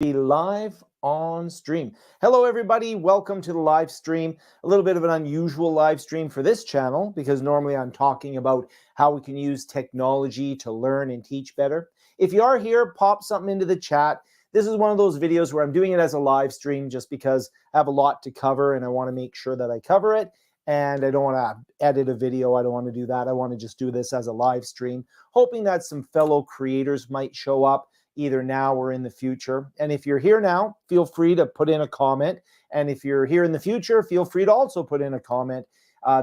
Be live on stream. Hello everybody, welcome to the live stream. A little bit of an unusual live stream for this channel because normally I'm talking about how we can use technology to learn and teach better. If you are here, pop something into the chat. This is one of those videos where I'm doing it as a live stream just because I have a lot to cover and I want to make sure that I cover it, and I don't want to edit a video. I don't want to do that. I want to just do this as a live stream, hoping that some fellow creators might show up either now or in the future. And if you're here now, feel free to put in a comment. And if you're here in the future, feel free to also put in a comment.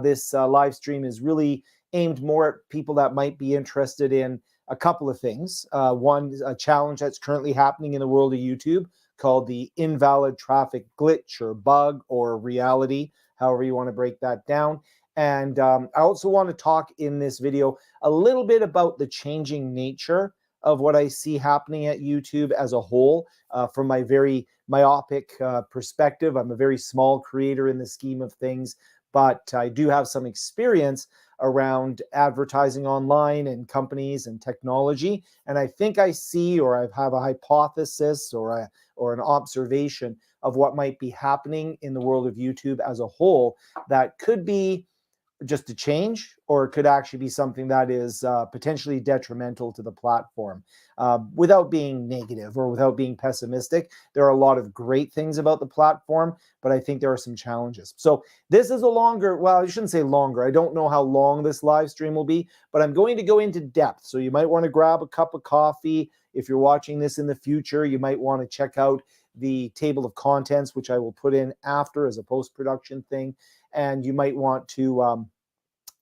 This live stream is really aimed more at people that might be interested in a couple of things. One is a challenge that's currently happening in the world of YouTube called the invalid traffic glitch or bug or reality, however you want to break that down. And I also want to talk in this video a little bit about the changing nature of what I see happening at YouTube as a whole. From my very myopic perspective, I'm a very small creator in the scheme of things, but I do have some experience around advertising online and companies and technology. And I think I see, or I have a hypothesis or an observation of what might be happening in the world of YouTube as a whole that could be just a change, or it could actually be something that is potentially detrimental to the platform. Without being negative or without being pessimistic, there are a lot of great things about the platform, but I think there are some challenges. So this is a longer, well, I shouldn't say longer. I don't know how long this live stream will be, but I'm going to go into depth. So you might want to grab a cup of coffee. If you're watching this in the future, you might want to check out the table of contents, which I will put in after as a post-production thing. And you might want to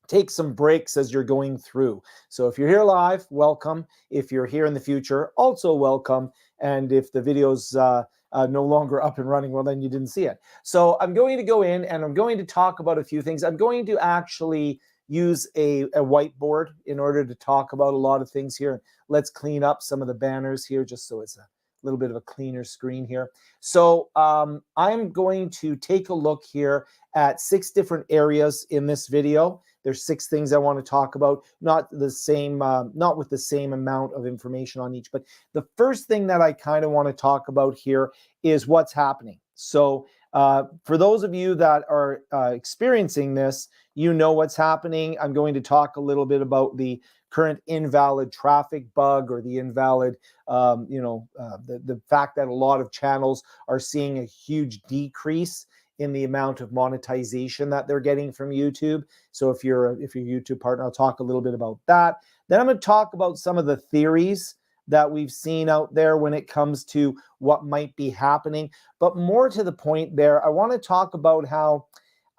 take some breaks as you're going through. So if you're here live, welcome. If you're here in the future, also welcome. And if the video's no longer up and running, well, then you didn't see it. So I'm going to go in and I'm going to talk about a few things. I'm going to actually use a whiteboard in order to talk about a lot of things here. Let's clean up some of the banners here just so it's a little bit of a cleaner screen here. So I'm going to take a look here at 6 different areas in this video. There's 6 things I want to talk about, not with the same amount of information on each. But the first thing that I kind of want to talk about here is what's happening. So for those of you that are experiencing this, you know what's happening. I'm going to talk a little bit about the current invalid traffic bug, or the invalid, the fact that a lot of channels are seeing a huge decrease in the amount of monetization that they're getting from YouTube. So if you're a YouTube partner, I'll talk a little bit about that. Then I'm going to talk about some of the theories that we've seen out there when it comes to what might be happening. But more to the point there, I want to talk about how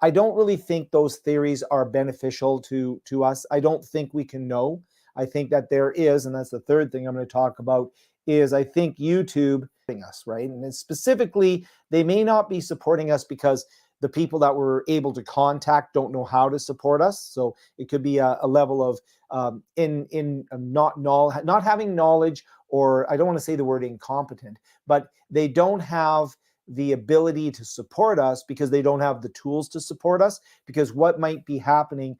I don't really think those theories are beneficial to us. I don't think we can know. I think that there is, and that's the third thing I'm going to talk about, is I think YouTube us, right? And specifically, they may not be supporting us because the people that we're able to contact don't know how to support us. So it could be a level of not having knowledge, or I don't want to say the word incompetent, but they don't have the ability to support us because they don't have the tools to support us, because what might be happening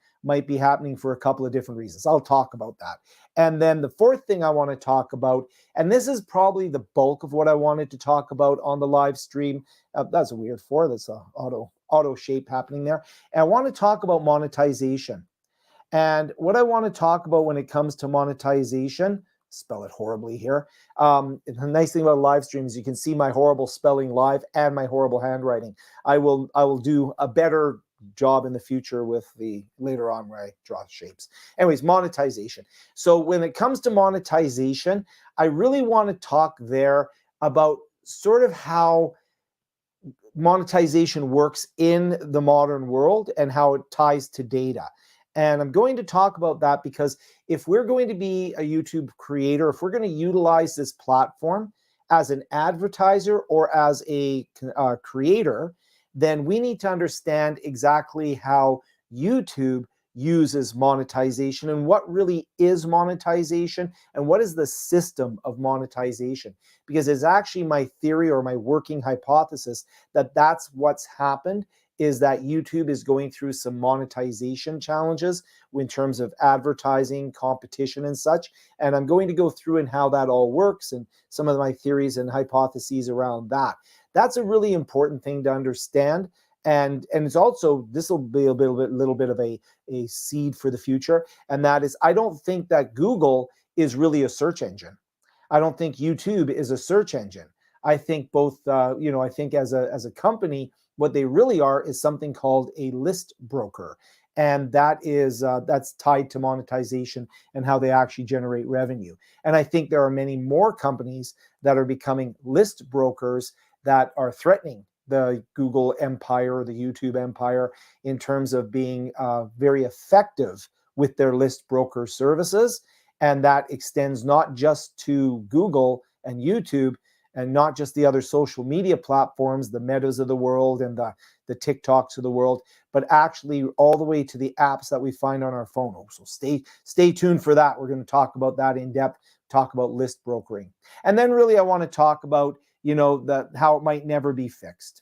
for a couple of different reasons. I'll talk about that. And then the fourth thing I want to talk about, and this is probably the bulk of what I wanted to talk about on the live stream. That's a weird 4. That's a auto shape happening there. And I want to talk about monetization. And what I want to talk about when it comes to monetization, spell it horribly here. The nice thing about a live stream is you can see my horrible spelling live and my horrible handwriting. I will do a better job in the future with the later on where I draw shapes. Anyways, monetization. So when it comes to monetization, I really want to talk there about sort of how monetization works in the modern world and how it ties to data. And I'm going to talk about that because if we're going to be a YouTube creator, if we're going to utilize this platform as an advertiser or as a creator, then we need to understand exactly how YouTube uses monetization and what really is monetization and what is the system of monetization. Because it's actually my theory or my working hypothesis that that's what's happened is that YouTube is going through some monetization challenges in terms of advertising, competition, and such. And I'm going to go through and how that all works and some of my theories and hypotheses around that. That's a really important thing to understand. And it's also, this will be a little bit of a seed for the future. And that is, I don't think that Google is really a search engine. I don't think YouTube is a search engine. I think both, I think as a company, what they really are is something called a list broker. And that is, that's tied to monetization and how they actually generate revenue. And I think there are many more companies that are becoming list brokers that are threatening the Google empire or the YouTube empire in terms of being very effective with their list broker services. And that extends not just to Google and YouTube and not just the other social media platforms, the Metas of the world and the TikToks of the world, but actually all the way to the apps that we find on our phone. So stay tuned for that. We're going to talk about that in depth, talk about list brokering. And then really I want to talk about, how it might never be fixed,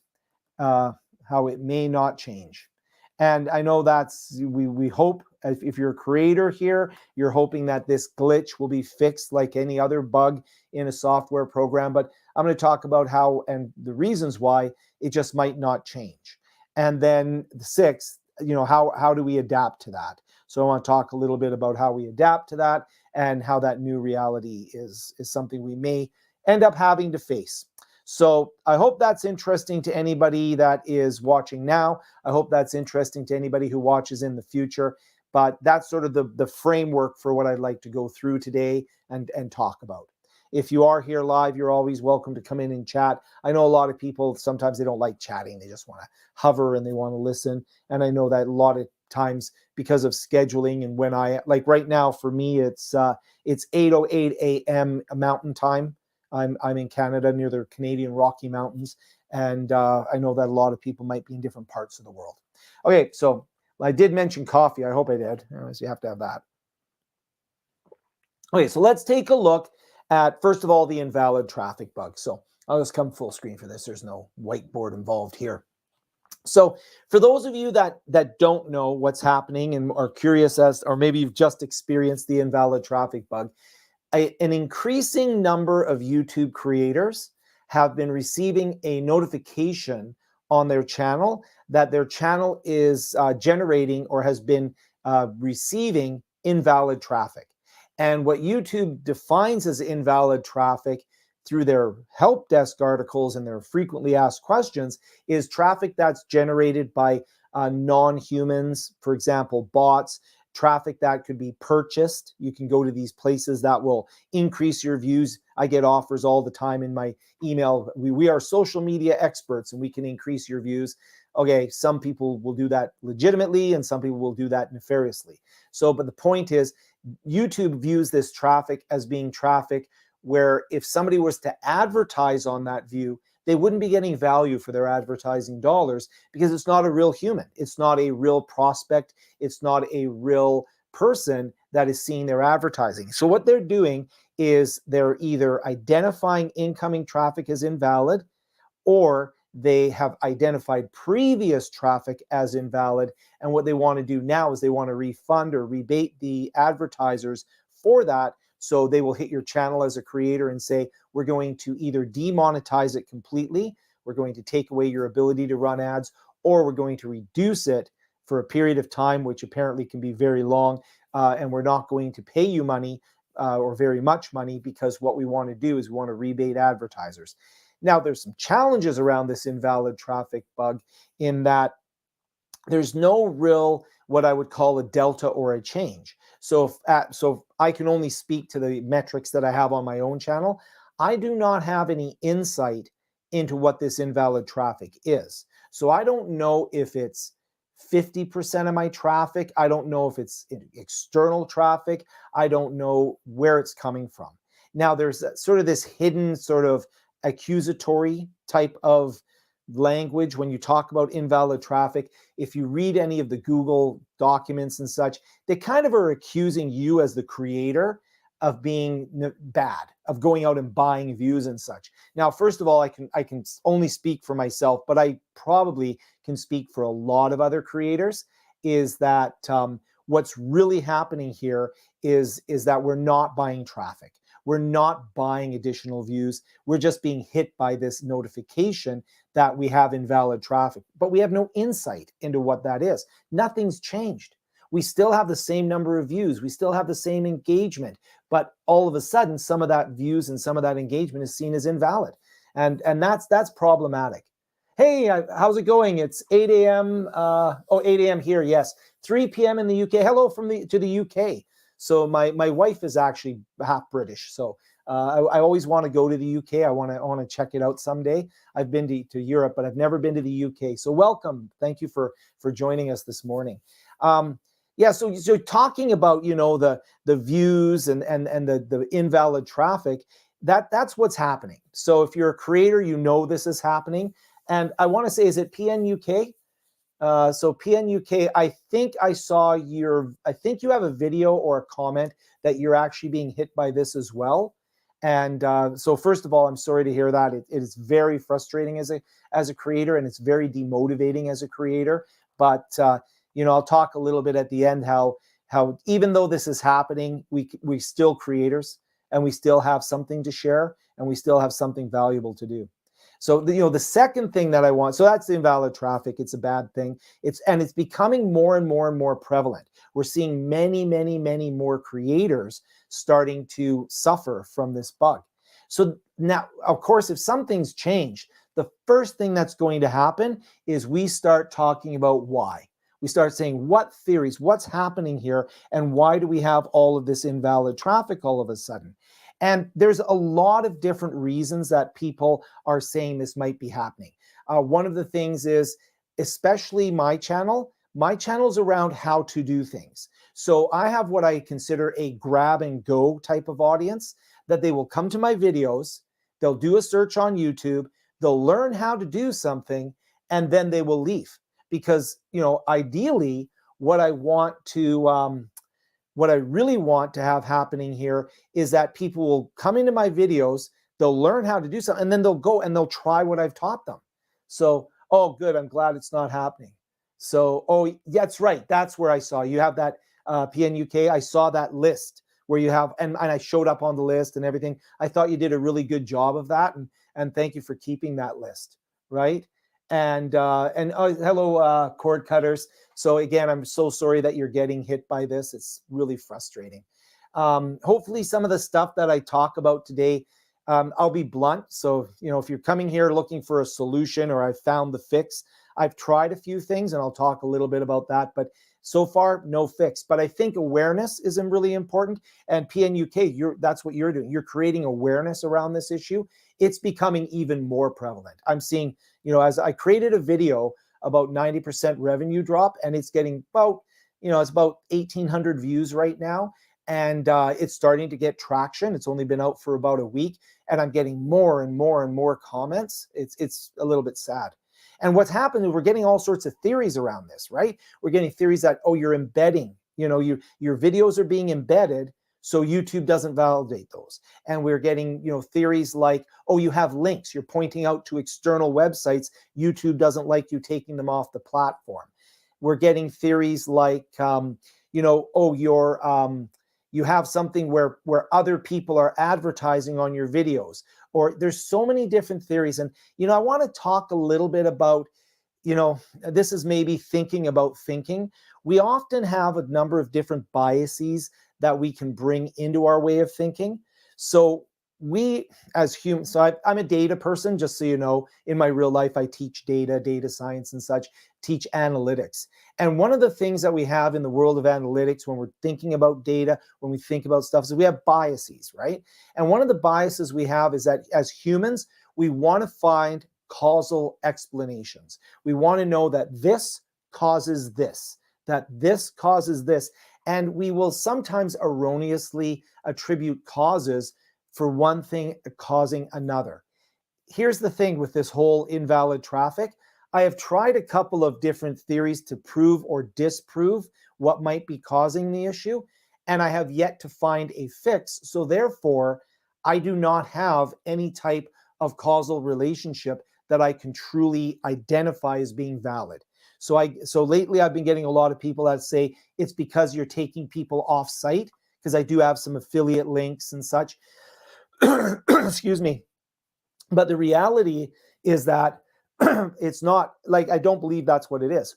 how it may not change. And I know that's, we hope, if you're a creator here, you're hoping that this glitch will be fixed like any other bug in a software program. But I'm going to talk about how and the reasons why it just might not change. And then the sixth, how do we adapt to that? So I want to talk a little bit about how we adapt to that and how that new reality is something we may end up having to face. So I hope that's interesting to anybody that is watching now. I hope that's interesting to anybody who watches in the future. But that's sort of the framework for what I'd like to go through today and talk about. If you are here live, you're always welcome to come in and chat. I know a lot of people, sometimes they don't like chatting. They just want to hover and they want to listen. And I know that a lot of times because of scheduling and when like right now for me, it's 8:08 a.m. Mountain Time. I'm in Canada near the Canadian Rocky Mountains, and I know that a lot of people might be in different parts of the world. Okay, so I did mention coffee. I hope I did. So you have to have that. Okay, so let's take a look at, first of all, the invalid traffic bug. So I'll just come full screen for this. There's no whiteboard involved here. So for those of you that don't know what's happening and are curious or maybe you've just experienced the invalid traffic bug, an increasing number of YouTube creators have been receiving a notification on their channel that their channel is generating or has been receiving invalid traffic. And what YouTube defines as invalid traffic through their help desk articles and their frequently asked questions is traffic that's generated by non-humans, for example, bots, traffic that could be purchased. You can go to these places that will increase your views. I get offers all the time in my email. We are social media experts and we can increase your views. Okay, some people will do that legitimately and some people will do that nefariously. But the point is, YouTube views this traffic as being traffic where if somebody was to advertise on that view, they wouldn't be getting value for their advertising dollars because it's not a real human. It's not a real prospect. It's not a real person that is seeing their advertising. So what they're doing is they're either identifying incoming traffic as invalid, or they have identified previous traffic as invalid. And what they want to do now is they want to refund or rebate the advertisers for that. So they will hit your channel as a creator and say, we're going to either demonetize it completely, we're going to take away your ability to run ads, or we're going to reduce it for a period of time, which apparently can be very long, and we're not going to pay you money or very much money, because what we want to do is we want to rebate advertisers. Now, there's some challenges around this invalid traffic bug in that there's no real, what I would call a delta or a change. So if I can only speak to the metrics that I have on my own channel, I do not have any insight into what this invalid traffic is. So I don't know if it's 50% of my traffic. I don't know if it's external traffic. I don't know where it's coming from. Now, there's sort of this hidden sort of accusatory type of language when you talk about invalid traffic. If you read any of the Google documents and such, they kind of are accusing you as the creator of being bad, of going out and buying views and such. Now, first of all, I can only speak for myself, but I probably can speak for a lot of other creators, is that what's really happening here is that we're not buying traffic. We're not buying additional views. We're just being hit by this notification that we have invalid traffic, but we have no insight into what that is. Nothing's changed. We still have the same number of views. We still have the same engagement, but all of a sudden, some of that views and some of that engagement is seen as invalid. And that's problematic. Hey, how's it going? It's 8 a.m. 8 a.m. here. Yes. 3 p.m. in the UK. Hello to the UK. So my wife is actually half British. So I always want to go to the UK. I want to check it out someday. I've been to Europe, but I've never been to the UK. So welcome. Thank you for joining us this morning. Yeah, so talking about, the views and the invalid traffic, that's what's happening. So if you're a creator, this is happening. And I want to say, is it PNUK? So PNUK, I think you have a video or a comment that you're actually being hit by this as well. And so first of all, I'm sorry to hear that. It is very frustrating as a creator, and it's very demotivating as a creator. But I'll talk a little bit at the end how even though this is happening, we still creators, and we still have something to share, and we still have something valuable to do. So the second thing that I want, so that's the invalid traffic. It's a bad thing. It's becoming more and more and more prevalent. We're seeing many, many, many more creators starting to suffer from this bug. So now, of course, if something's changed, the first thing that's going to happen is we start talking about why. We start saying what theories, what's happening here, and why do we have all of this invalid traffic all of a sudden? And there's a lot of different reasons that people are saying this might be happening. One of the things is, especially my channel's around how to do things. So I have what I consider a grab and go type of audience, that they will come to my videos, they'll do a search on YouTube, they'll learn how to do something, and then they will leave. Because, ideally, what I really want to have happening here is that people will come into my videos, they'll learn how to do something, and then they'll go and they'll try what I've taught them. So, oh, good, I'm glad it's not happening. So, oh, that's right, that's where I saw you have that PNUK. I saw that list where you have, and I showed up on the list and everything. I thought you did a really good job of that, and thank you for keeping that list, right? And hello, cord cutters. So again, I'm so sorry that you're getting hit by this. It's really frustrating. Hopefully some of the stuff that I talk about today, I'll be blunt. So, if you're coming here looking for a solution, or I've found the fix, I've tried a few things, and I'll talk a little bit about that. But so far, no fix. But I think awareness is really important. And PNUK, that's what you're doing. You're creating awareness around this issue. It's becoming even more prevalent. I'm seeing, as I created a video about 90% revenue drop, and it's getting about, it's about 1,800 views right now. And it's starting to get traction. It's only been out for about a week, and I'm getting more and more and more comments. It's a little bit sad. And what's happened is we're getting all sorts of theories around this, right? We're getting theories that, oh, you're embedding, your videos are being embedded, so YouTube doesn't validate those. And we're getting, theories like, oh, you have links, you're pointing out to external websites, YouTube doesn't like you taking them off the platform. We're getting theories like, oh, you have something where other people are advertising on your videos, or there's so many different theories. And, I want to talk a little bit about, this is maybe thinking about thinking. We often have a number of different biases that we can bring into our way of thinking. So we as humans, so I'm a data person, just so you know. In my real life, I teach data science and such, teach analytics. And one of the things that we have in the world of analytics when we're thinking about data, when we think about stuff, is we have biases, right? And one of the biases we have is that as humans, we want to find causal explanations. We want to know that this causes this, that this causes this. And we will sometimes erroneously attribute causes for one thing causing another. Here's the thing with this whole invalid traffic. I have tried a couple of different theories to prove or disprove what might be causing the issue. and I have yet to find a fix. So therefore, I do not have any type of causal relationship that I can truly identify as being valid. So lately I've been getting a lot of people that say it's because you're taking people off site, because I do have some affiliate links and such. Excuse me. But the reality is that it's not, like, I don't believe that's what it is.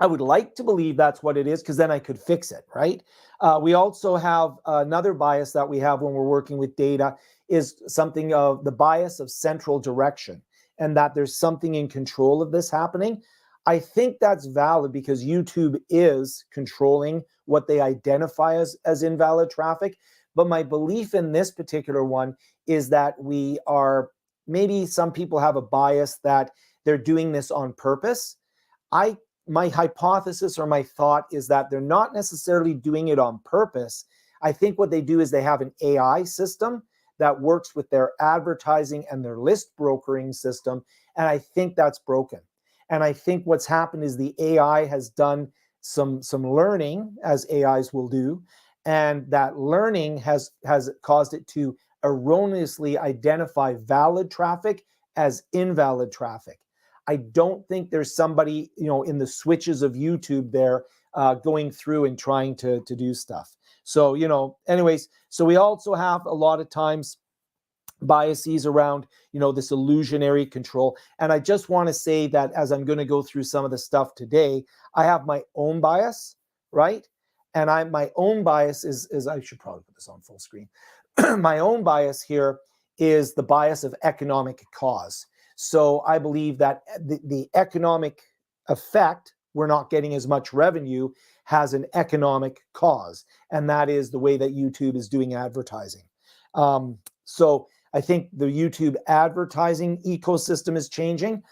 I would like to believe that's what it is, because then I could fix it, right? We also have another bias that we have when we're working with data, is something of the bias of central direction, and that there's something in control of this happening. I think that's valid because YouTube is controlling what they identify as invalid traffic. But my belief in this particular one is that maybe some people have a bias that they're doing this on purpose. My hypothesis or my thought is that they're not necessarily doing it on purpose. I think what they do is they have an AI system that works with their advertising and their list brokering system, and I think that's broken. And I think what's happened is the AI has done some learning, as AIs will do, and that learning has caused it to erroneously identify valid traffic as invalid traffic. I don't think there's somebody, in the switches of YouTube there going through and trying to do stuff. So, anyways, so we also have a lot of times biases around, this illusionary control. And I just want to say that as I'm going to go through some of the stuff today, I have my own bias, right? And my own bias is I should probably put this on full screen. My own bias here is the bias of economic cause. So I believe that the economic effect, we're not getting as much revenue, has an economic cause, and that is the way that YouTube is doing advertising. So I think the YouTube advertising ecosystem is changing.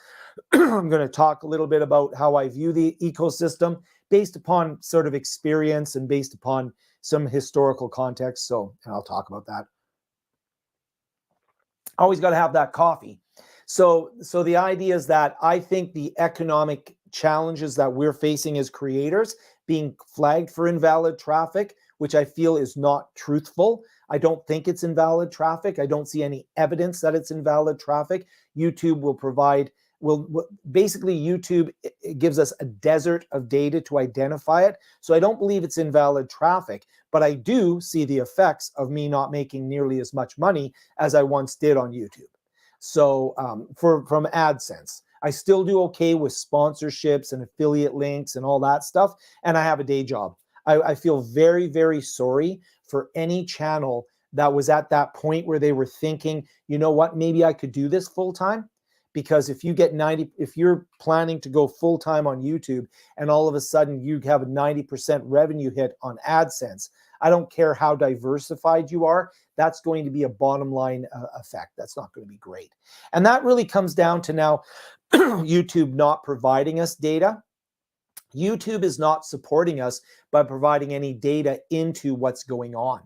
I'm going to talk a little bit about how I view the ecosystem based upon sort of experience and based upon some historical context. And I'll talk about that. Always got to have that coffee. So the idea is that I think the economic challenges that we're facing as creators, being flagged for invalid traffic, which I feel is not truthful. I don't think it's invalid traffic. I don't see any evidence that it's invalid traffic. YouTube basically YouTube gives us a desert of data to identify it. So I don't believe it's invalid traffic, but I do see the effects of me not making nearly as much money as I once did on YouTube. So from AdSense, I still do okay with sponsorships and affiliate links and all that stuff. And I have a day job. I feel very, very sorry for any channel that was at that point where they were thinking, you know what, maybe I could do this full time. Because if you're planning to go full time on YouTube and all of a sudden you have a 90% revenue hit on AdSense, I don't care how diversified you are, that's going to be a bottom line effect. That's not going to be great. And that really comes down to now YouTube not providing us data. YouTube is not supporting us by providing any data into what's going on,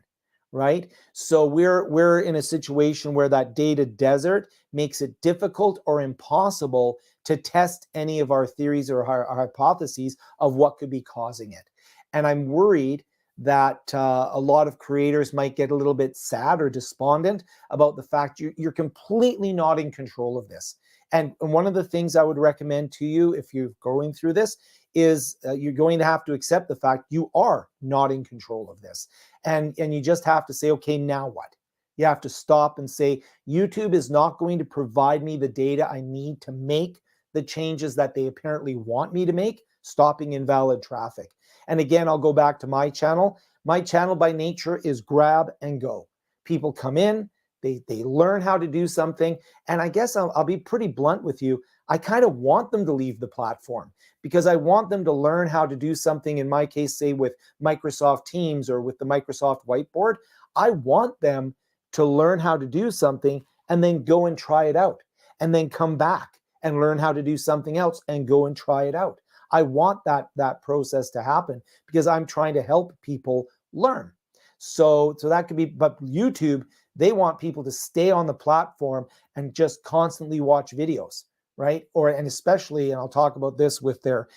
right? So we're in a situation where that data desert makes it difficult or impossible to test any of our theories or our hypotheses of what could be causing it. And I'm worried that a lot of creators might get a little bit sad or despondent about the fact you're completely not in control of this. And one of the things I would recommend to you if you're going through this is you're going to have to accept the fact you are not in control of this. And you just have to say, okay, now what? You have to stop and say, YouTube is not going to provide me the data I need to make the changes that they apparently want me to make, stopping invalid traffic. And again, I'll go back to my channel. My channel by nature is grab and go. People come in, they learn how to do something. And I guess I'll be pretty blunt with you. I kind of want them to leave the platform because I want them to learn how to do something, in my case, say with Microsoft Teams or with the Microsoft Whiteboard. I want them to learn how to do something and then go and try it out and then come back and learn how to do something else and go and try it out. I want that process to happen because I'm trying to help people learn. So that could be, but YouTube, they want people to stay on the platform and just constantly watch videos, right? And especially, and I'll talk about this with their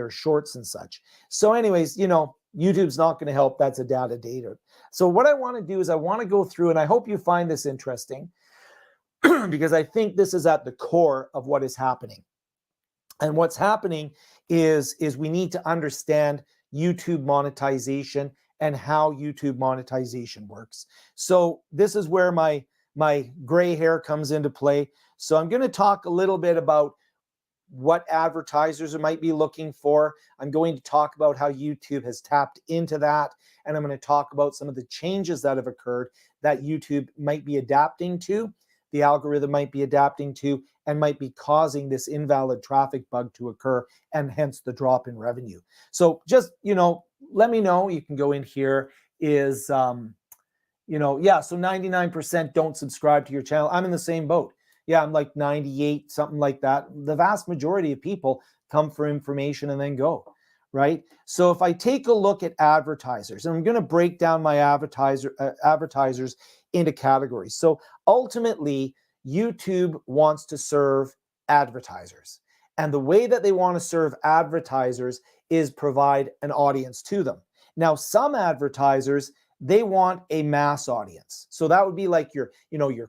shorts and such. So anyways, YouTube's not going to help. That's a data. So what I want to do is I want to go through, and I hope you find this interesting because I think this is at the core of what is happening. And what's happening is we need to understand YouTube monetization and how YouTube monetization works. So this is where my gray hair comes into play. So I'm going to talk a little bit about what advertisers might be looking for. I'm going to talk about how YouTube has tapped into that. And I'm going to talk about some of the changes that have occurred that YouTube might be adapting to, the algorithm might be adapting to, and might be causing this invalid traffic bug to occur, and hence the drop in revenue. So just, let me know. You can go in here is, so 99% don't subscribe to your channel. I'm in the same boat. Yeah, I'm like 98, something like that. The vast majority of people come for information and then go, right? So if I take a look at advertisers, and I'm going to break down my advertisers into categories. So ultimately, YouTube wants to serve advertisers. And the way that they want to serve advertisers is provide an audience to them. Now, some advertisers, they want a mass audience. So that would be like your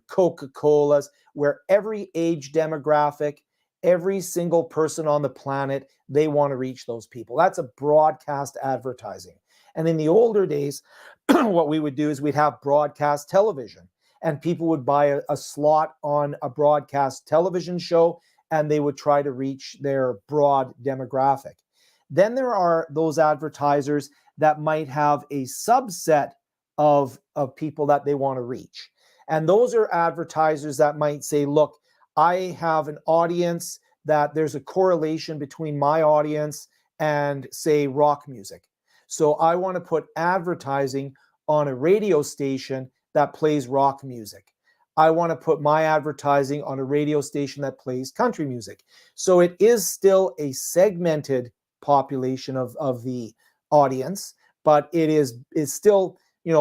Coca-Colas, where every age demographic, every single person on the planet, they want to reach those people. That's a broadcast advertising. And in the older days, what we would do is we'd have broadcast television, and people would buy a slot on a broadcast television show, and they would try to reach their broad demographic. Then there are those advertisers that might have a subset of people that they want to reach. And those are advertisers that might say, look, I have an audience that there's a correlation between my audience and, say, rock music. So I want to put advertising on a radio station that plays rock music. I want to put my advertising on a radio station that plays country music. So it is still a segmented population of the audience, but it is still,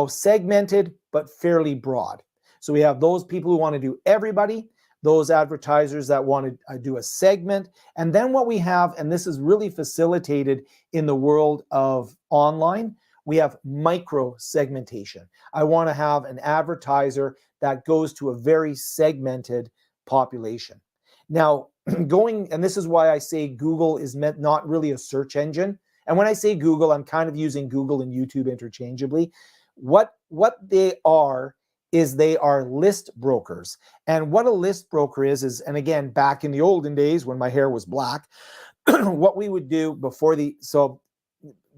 segmented, but fairly broad. So we have those people who want to do everybody, those advertisers that want to do a segment. And then what we have, and this is really facilitated in the world of online, we have micro-segmentation. I want to have an advertiser that goes to a very segmented population. Now, and this is why I say Google is not really a search engine. And when I say Google, I'm kind of using Google and YouTube interchangeably. What they are is they are list brokers. And what a list broker is, and again, back in the olden days when my hair was black, what we would do so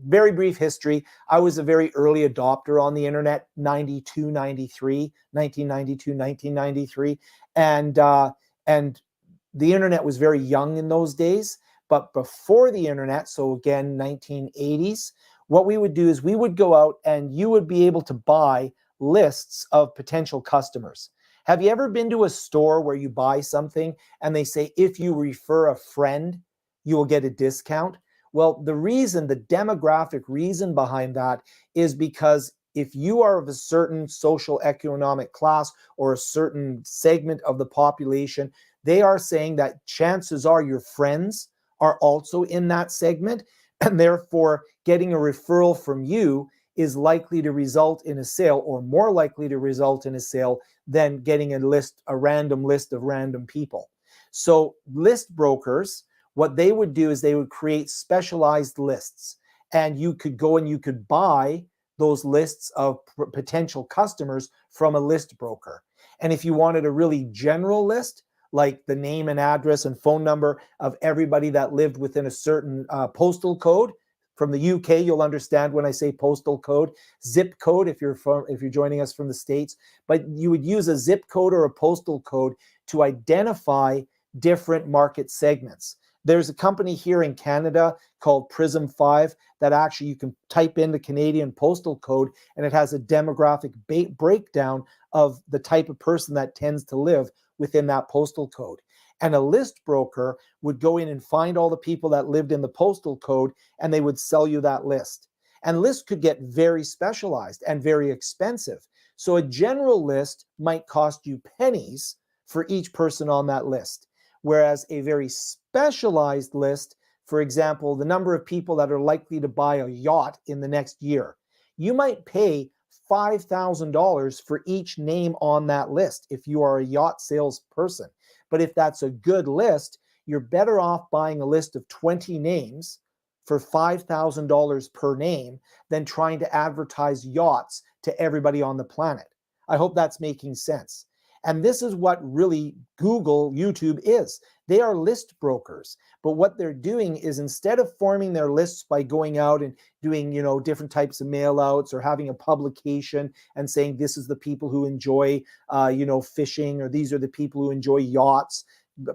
very brief history, I was a very early adopter on the internet, 1992, 1993. And the internet was very young in those days. But before the internet, so again, 1980s, what we would do is we would go out and you would be able to buy lists of potential customers. Have you ever been to a store where you buy something and they say, if you refer a friend, you will get a discount? Well, the demographic reason behind that is because if you are of a certain social economic class or a certain segment of the population, they are saying that chances are your friends are also in that segment, and therefore getting a referral from you is likely to result in a sale, or more likely to result in a sale than getting a random list of random people. So list brokers, what they would do is they would create specialized lists, and you could go and you could buy those lists of potential customers from a list broker. And if you wanted a really general list, like the name and address and phone number of everybody that lived within a certain postal code. From the UK, you'll understand when I say postal code, zip code if you're joining us from the States. But you would use a zip code or a postal code to identify different market segments. There's a company here in Canada called Prism 5 that actually you can type in the Canadian postal code and it has a demographic breakdown of the type of person that tends to live within that postal code. And a list broker would go in and find all the people that lived in the postal code, and they would sell you that list. And lists could get very specialized and very expensive. So a general list might cost you pennies for each person on that list, whereas a very specialized list for example, the number of people that are likely to buy a yacht in the next year. You might pay $5,000 for each name on that list if you are a yacht salesperson. But if that's a good list, you're better off buying a list of 20 names for $5,000 per name than trying to advertise yachts to everybody on the planet. I hope that's making sense. And this is what really Google, YouTube is. They are list brokers. But what they're doing is, instead of forming their lists by going out and doing, different types of mail outs or having a publication and saying this is the people who enjoy, fishing, or these are the people who enjoy yachts,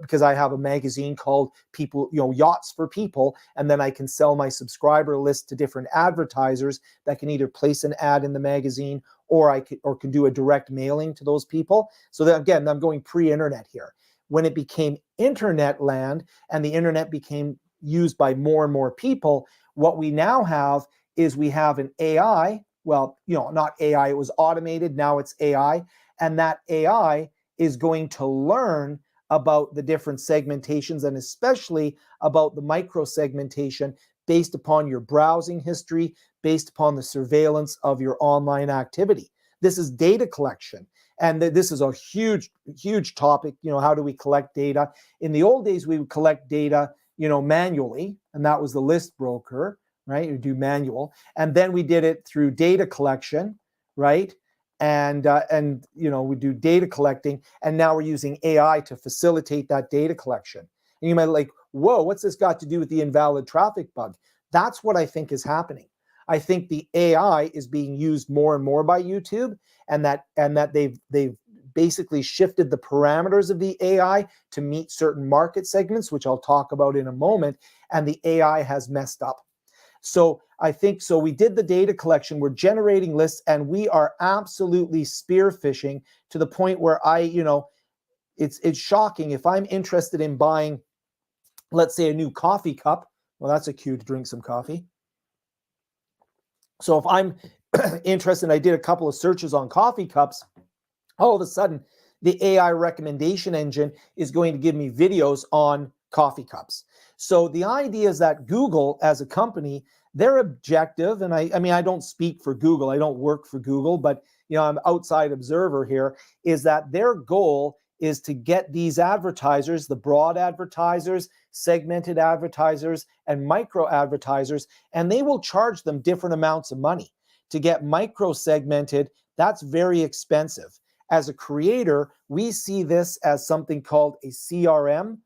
because I have a magazine called People, Yachts for People, and then I can sell my subscriber list to different advertisers that can either place an ad in the magazine or can do a direct mailing to those people. So that, again, I'm going pre-internet here. When it became internet land and the internet became used by more and more people, what we now have is we have an AI. Well, not AI, it was automated, now it's AI. And that AI is going to learn about the different segmentations, and especially about the micro-segmentation based upon your browsing history, based upon the surveillance of your online activity. This is data collection. And this is a huge, huge topic. How do we collect data? In the old days, we would collect data, manually, and that was the list broker, right? You do manual. And then we did it through data collection, right? And we do data collecting, and now we're using AI to facilitate that data collection. And you might be like, whoa, what's this got to do with the invalid traffic bug? That's what I think is happening. I think the AI is being used more and more by YouTube, and that they've basically shifted the parameters of the AI to meet certain market segments, which I'll talk about in a moment, and the AI has messed up. So I think, so we did the data collection, we're generating lists, and we are absolutely spear phishing to the point where it's shocking. If I'm interested in buying, let's say, a new coffee cup, well, that's a cue to drink some coffee. So if I'm interested, I did a couple of searches on coffee cups, all of a sudden, the AI recommendation engine is going to give me videos on coffee cups. So the idea is that Google, as a company, their objective, and I don't speak for Google, I don't work for Google, but I'm an outside observer here, is that their goal is to get these advertisers, the broad advertisers, segmented advertisers, and micro advertisers, and they will charge them different amounts of money. To get micro segmented, that's very expensive. As a creator, we see this as something called a CRM,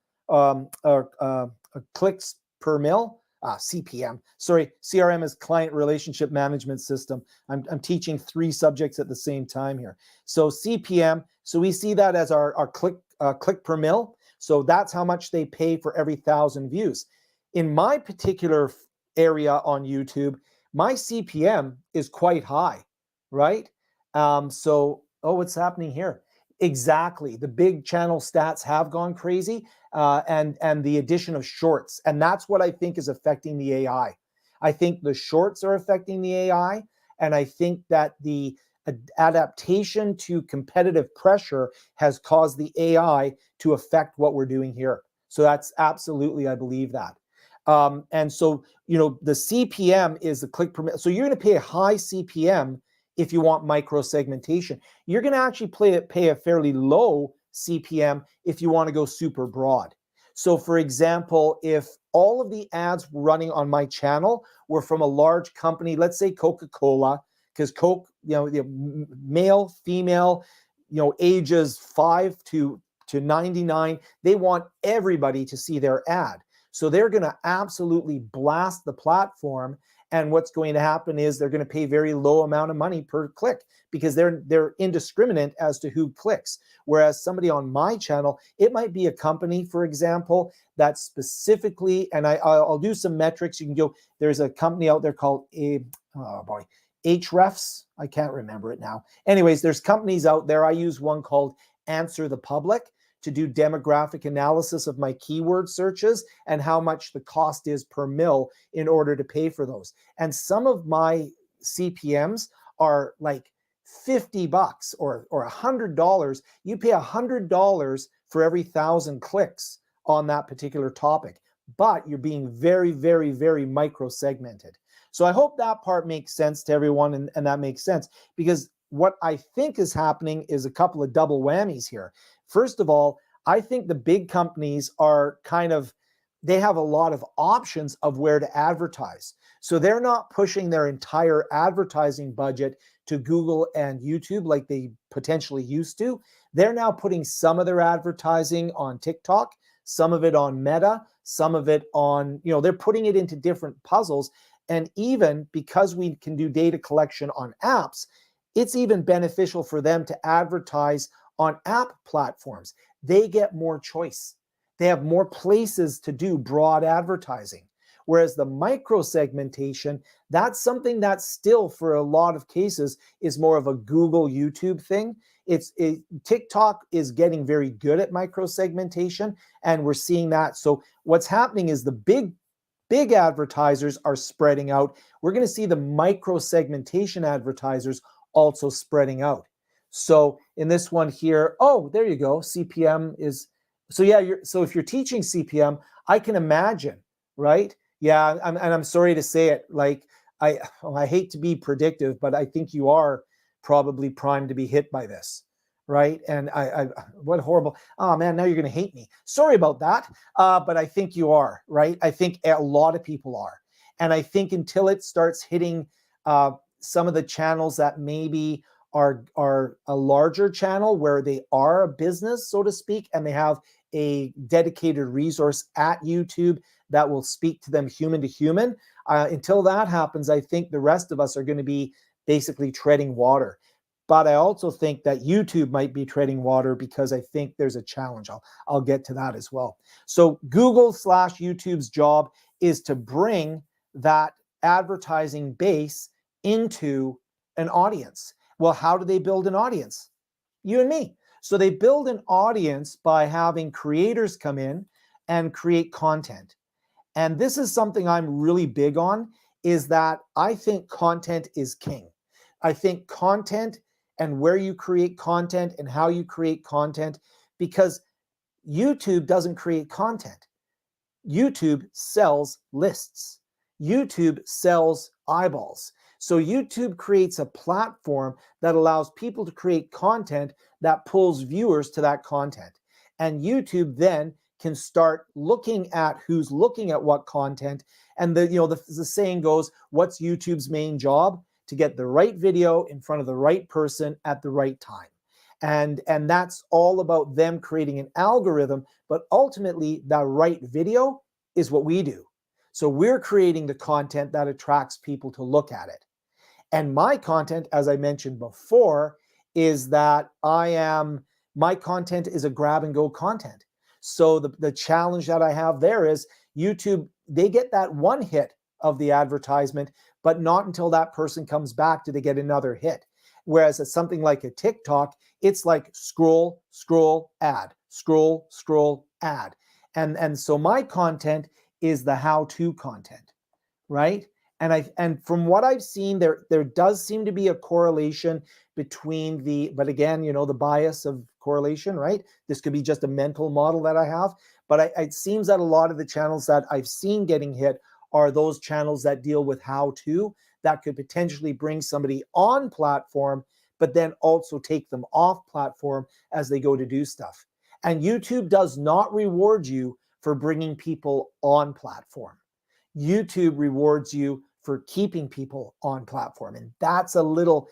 clicks per mil, CPM. Sorry, CRM is Client Relationship Management System. I'm teaching 3 subjects at the same time here. So CPM, so we see that as our click per mil. So that's how much they pay for every 1,000 views. In my particular area on YouTube, my CPM is quite high, right? What's happening here? Exactly. The big channel stats have gone crazy, and the addition of shorts. And that's what I think is affecting the AI. I think the shorts are affecting the AI, and I think that the adaptation to competitive pressure has caused the AI to affect what we're doing here. So that's absolutely, I believe that. And so, the CPM is the click per minute. So you're going to pay a high CPM if you want micro segmentation. You're going to actually pay a fairly low CPM if you want to go super broad. So for example, if all of the ads running on my channel were from a large company, let's say Coca-Cola, because Coke, the male, female, ages 5 to 99, they want everybody to see their ad. So they're going to absolutely blast the platform. And what's going to happen is they're going to pay very low amount of money per click because they're indiscriminate as to who clicks. Whereas somebody on my channel, it might be a company, for example, that specifically, and I'll do some metrics. You can go, there's a company out there called Hrefs. I can't remember it now. Anyways, there's companies out there. I use one called Answer the Public to do demographic analysis of my keyword searches and how much the cost is per mil in order to pay for those. And some of my CPMs are like $50 or $100. You pay $100 for every 1,000 clicks on that particular topic. but you're being very, very, very micro-segmented. So I hope that part makes sense to everyone, and that makes sense, because what I think is happening is a couple of double whammies here. First of all, I think the big companies are they have a lot of options of where to advertise. So they're not pushing their entire advertising budget to Google and YouTube like they potentially used to. They're now putting some of their advertising on TikTok, some of it on Meta, some of it on, they're putting it into different puzzles. And even because we can do data collection on apps, it's even beneficial for them to advertise on app platforms. They get more choice. They have more places to do broad advertising. Whereas the micro-segmentation, that's something that still, for a lot of cases, is more of a Google, YouTube thing. TikTok is getting very good at micro-segmentation, and we're seeing that. So what's happening is the big advertisers are spreading out. We're going to see the micro-segmentation advertisers also spreading out. So in this one here, oh, there you go. CPM is, so yeah, so if you're teaching CPM, I can imagine, right? Yeah, I'm sorry to say it, like, I hate to be predictive, but I think you are probably primed to be hit by this, right? And what horrible, oh man, now you're going to hate me. Sorry about that, but I think you are, right? I think a lot of people are. And I think until it starts hitting some of the channels that maybe are a larger channel where they are a business, so to speak, and they have a dedicated resource at YouTube that will speak to them human to human. Until that happens, I think the rest of us are going to be basically treading water. But I also think that YouTube might be treading water because I think there's a challenge. I'll get to that as well. So Google/YouTube's job is to bring that advertising base into an audience. Well, how do they build an audience? You and me. So they build an audience by having creators come in and create content. And this is something I'm really big on, is that I think content is king. I think content and where you create content and how you create content, because YouTube doesn't create content. YouTube sells lists. YouTube sells eyeballs. So YouTube creates a platform that allows people to create content that pulls viewers to that content. And YouTube then can start looking at who's looking at what content. And the saying goes, what's YouTube's main job? To get the right video in front of the right person at the right time. And that's all about them creating an algorithm, but ultimately the right video is what we do. So we're creating the content that attracts people to look at it. And my content, as I mentioned before, is that my content is a grab and go content. So the challenge that I have there is YouTube, they get that one hit of the advertisement, but not until that person comes back do they get another hit. Whereas it's something like a TikTok, it's like scroll, scroll, ad, scroll, scroll, ad. And so my content is the how-to content, right? And from what I've seen, there does seem to be a correlation between but again, the bias of correlation, right? This could be just a mental model that I have, but it seems that a lot of the channels that I've seen getting hit are those channels that deal with how-to, that could potentially bring somebody on platform, but then also take them off platform as they go to do stuff. And YouTube does not reward you for bringing people on platform. YouTube rewards you for keeping people on platform. And that's a little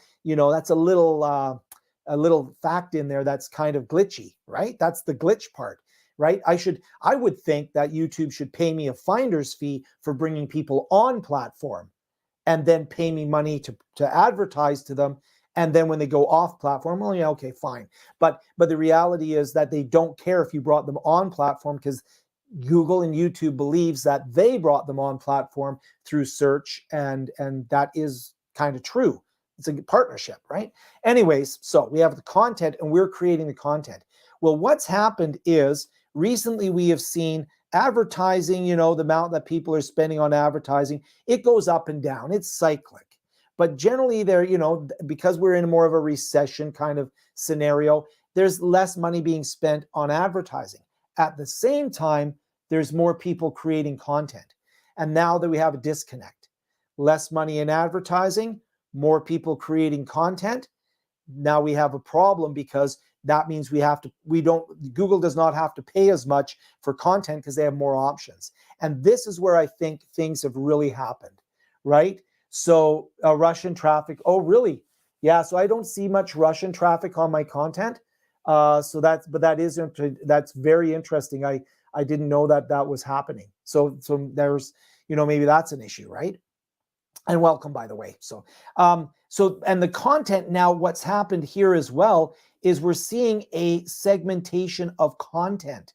fact in there that's kind of glitchy, right? That's the glitch part, right? I would think that YouTube should pay me a finder's fee for bringing people on platform and then pay me money to advertise to them. And then when they go off platform, well, yeah, okay, fine. But the reality is that they don't care if you brought them on platform, because Google and YouTube believes that they brought them on platform through search, and that is kind of true. It's a partnership, right? Anyways, so we have the content and we're creating the content. Well, what's happened is recently we have seen advertising, the amount that people are spending on advertising, it goes up and down. It's cyclic. But generally there, because we're in more of a recession kind of scenario, there's less money being spent on advertising. At the same time, there's more people creating content. And now that we have a disconnect, less money in advertising, more people creating content. Now we have a problem because that means Google does not have to pay as much for content because they have more options. And this is where I think things have really happened, right? So Russian traffic, oh, really? Yeah, so I don't see much Russian traffic on my content. That's very interesting. I didn't know that was happening. So there's, maybe that's an issue, right? And welcome, by the way. And the content now, what's happened here as well is we're seeing a segmentation of content.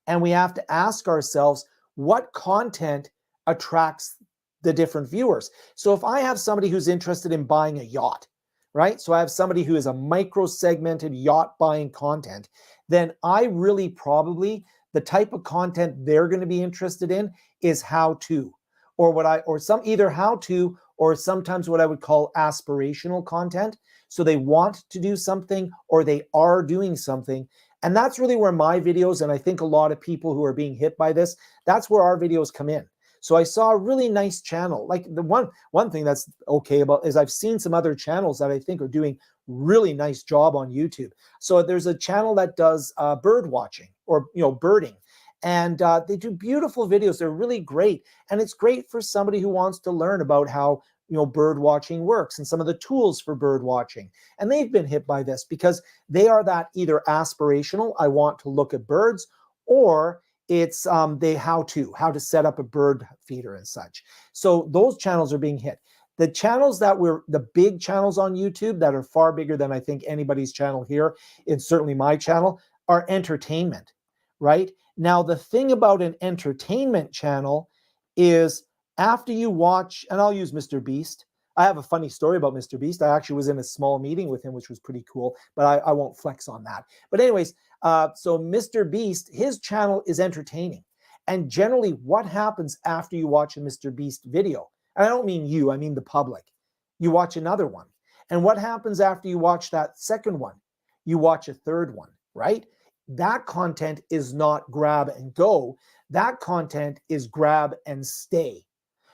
And we have to ask ourselves, what content attracts the different viewers? So if I have somebody who's interested in buying a yacht, right? So I have somebody who is a micro-segmented yacht buying content, then I really probably, the type of content they're going to be interested in is how-to, either how-to or sometimes what I would call aspirational content. So they want to do something or they are doing something. And that's really where my videos, and I think a lot of people who are being hit by this, that's where our videos come in. So I saw a really nice channel. Like the one thing that's okay about is I've seen some other channels that I think are doing really nice job on YouTube. So there's a channel that does bird watching or birding, and they do beautiful videos. They're really great, and it's great for somebody who wants to learn about how bird watching works and some of the tools for bird watching. And they've been hit by this because they are that either aspirational, I want to look at birds, or it's how to set up a bird feeder and such. So those channels are being hit. The channels the big channels on YouTube that are far bigger than I think anybody's channel here, it's certainly my channel, are entertainment, right? Now, the thing about an entertainment channel is after you watch, and I'll use Mr. Beast. I have a funny story about Mr. Beast. I actually was in a small meeting with him, which was pretty cool, but I won't flex on that. But anyways, so Mr. Beast, his channel is entertaining. And generally what happens after you watch a Mr. Beast video, and I don't mean you, I mean the public, you watch another one. And what happens after you watch that second one? You watch a third one, right? That content is not grab and go. That content is grab and stay.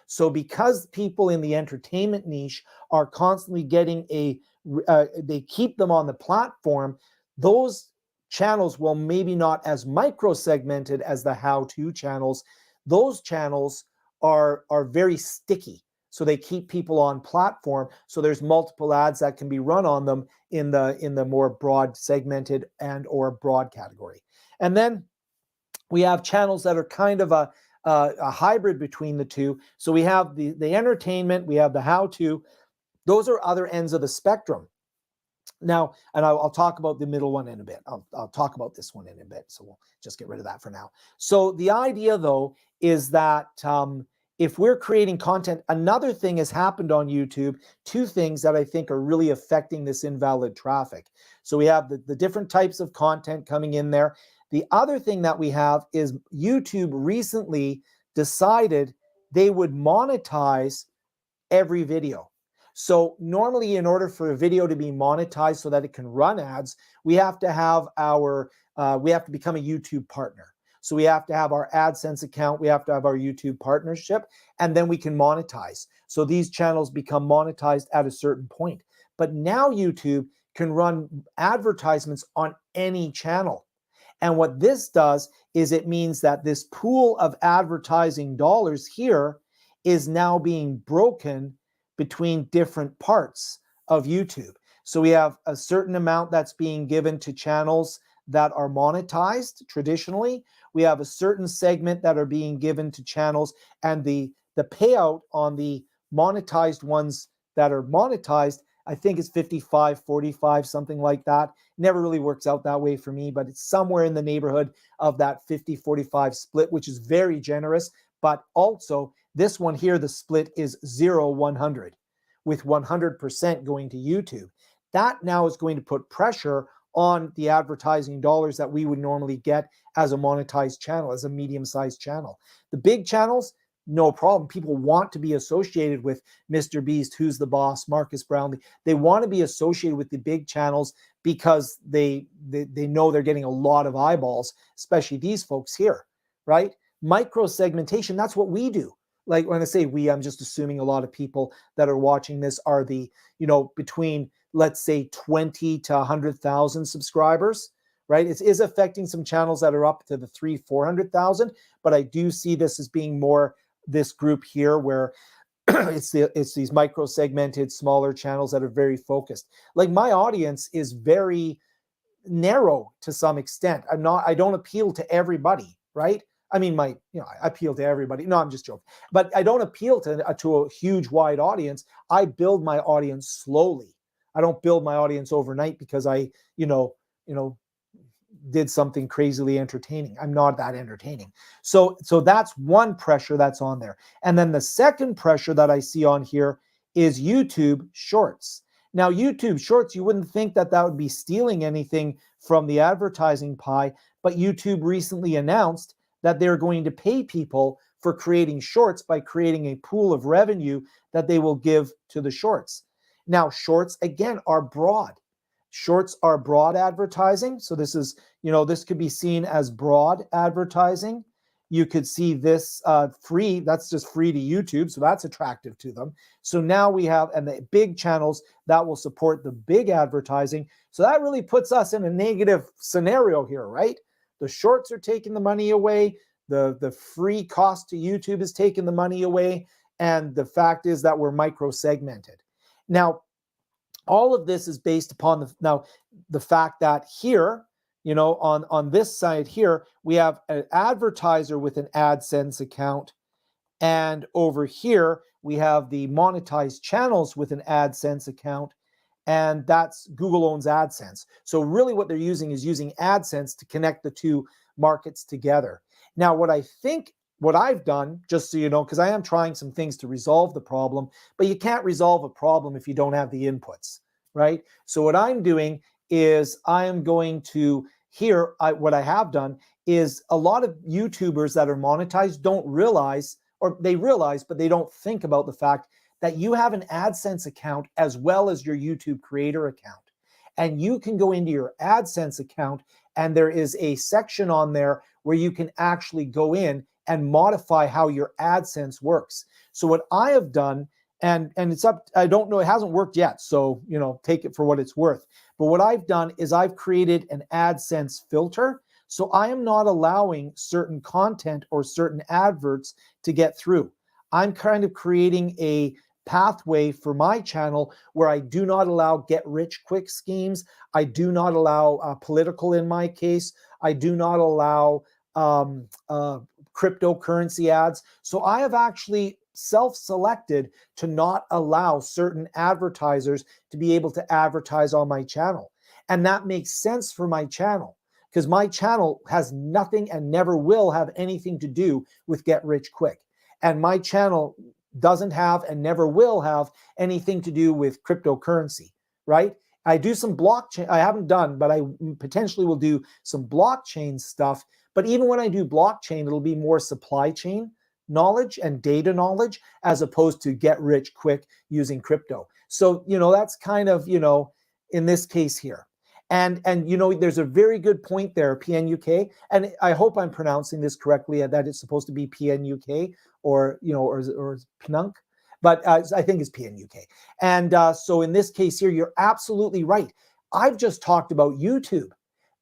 So because people in the entertainment niche are constantly getting they keep them on the platform, those channels, while maybe not as micro-segmented as the how-to channels, those channels are very sticky. So they keep people on platform. So there's multiple ads that can be run on them in the more broad segmented and or broad category. And then we have channels that are kind of a hybrid between the two. So we have the entertainment, we have the how-to. Those are other ends of the spectrum. Now, and I'll talk about the middle one in a bit. I'll talk about this one in a bit. So we'll just get rid of that for now. So the idea, though, is that if we're creating content, another thing has happened on YouTube, two things that I think are really affecting this invalid traffic. So we have the different types of content coming in there. The other thing that we have is YouTube recently decided they would monetize every video. So normally in order for a video to be monetized so that it can run ads, we have to have we have to become a YouTube partner. So we have to have our AdSense account, we have to have our YouTube partnership, and then we can monetize. So these channels become monetized at a certain point. But now YouTube can run advertisements on any channel. And what this does is it means that this pool of advertising dollars here is now being broken between different parts of YouTube. So we have a certain amount that's being given to channels that are monetized traditionally. We have a certain segment that are being given to channels, and the payout on the monetized ones that are monetized, I think it's 55, 45, something like that. Never really works out that way for me, but it's somewhere in the neighborhood of that 50-45 split, which is very generous. But also this one here, the split is 0-100, with 100% going to YouTube. That now is going to put pressure on the advertising dollars that we would normally get as a monetized channel, as a medium-sized channel. The big channels, no problem. People want to be associated with Mr. Beast, Who's the Boss, Marcus Brownlee. They want to be associated with the big channels because they know they're getting a lot of eyeballs, especially these folks here, right? Micro-segmentation, that's what we do. Like when I say we, I'm just assuming a lot of people that are watching this are the, between, let's say, 20 to 100,000 subscribers, right? It is affecting some channels that are up to the 400,000, but I do see this as being more this group here where it's these micro-segmented smaller channels that are very focused. Like my audience is very narrow to some extent. I don't appeal to everybody, right? I mean, I appeal to everybody. No, I'm just joking. But I don't appeal to a huge, wide audience. I build my audience slowly. I don't build my audience overnight because I, did something crazily entertaining. I'm not that entertaining. So that's one pressure that's on there. And then the second pressure that I see on here is YouTube Shorts. Now, YouTube Shorts, you wouldn't think that would be stealing anything from the advertising pie, but YouTube recently announced that they're going to pay people for creating shorts by creating a pool of revenue that they will give to the shorts. Now, shorts, again, are broad. Shorts are broad advertising. So this is, this could be seen as broad advertising. You could see this free, that's just free to YouTube, so that's attractive to them. So now we have, and the big channels that will support the big advertising. So that really puts us in a negative scenario here, right? The shorts are taking the money away. The free cost to YouTube is taking the money away. And the fact is that we're micro-segmented. Now, all of this is based upon the fact that here, on this side here, we have an advertiser with an AdSense account. And over here, we have the monetized channels with an AdSense account. And that's Google owns AdSense. So really what they're using is using AdSense to connect the two markets together. Now, what I've done, just so you know, because I am trying some things to resolve the problem, but you can't resolve a problem if you don't have the inputs, right? So what I'm doing is I am going to here, what I have done is a lot of YouTubers that are monetized don't realize, or they realize, but they don't think about the fact that you have an AdSense account as well as your YouTube creator account. And you can go into your AdSense account and there is a section on there where you can actually go in and modify how your AdSense works. So what I have done, and it's up, I don't know, it hasn't worked yet, so take it for what it's worth. But what I've done is I've created an AdSense filter. So I am not allowing certain content or certain adverts to get through. I'm kind of creating a pathway for my channel where I do not allow get-rich-quick schemes. I do not allow political in my case. I do not allow cryptocurrency ads. So I have actually self-selected to not allow certain advertisers to be able to advertise on my channel. And that makes sense for my channel because my channel has nothing and never will have anything to do with get rich quick. And my channel doesn't have and never will have anything to do with cryptocurrency, right? I do some blockchain. I haven't done, but I potentially will do some blockchain stuff. But even when I do blockchain, it'll be more supply chain knowledge and data knowledge as opposed to get rich quick using crypto. So, that's kind of, in this case here. And there's a very good point there, PNUK, and I hope I'm pronouncing this correctly, that it's supposed to be PNUK or PNUK, but I think it's PNUK. And so in this case here, you're absolutely right. I've just talked about YouTube.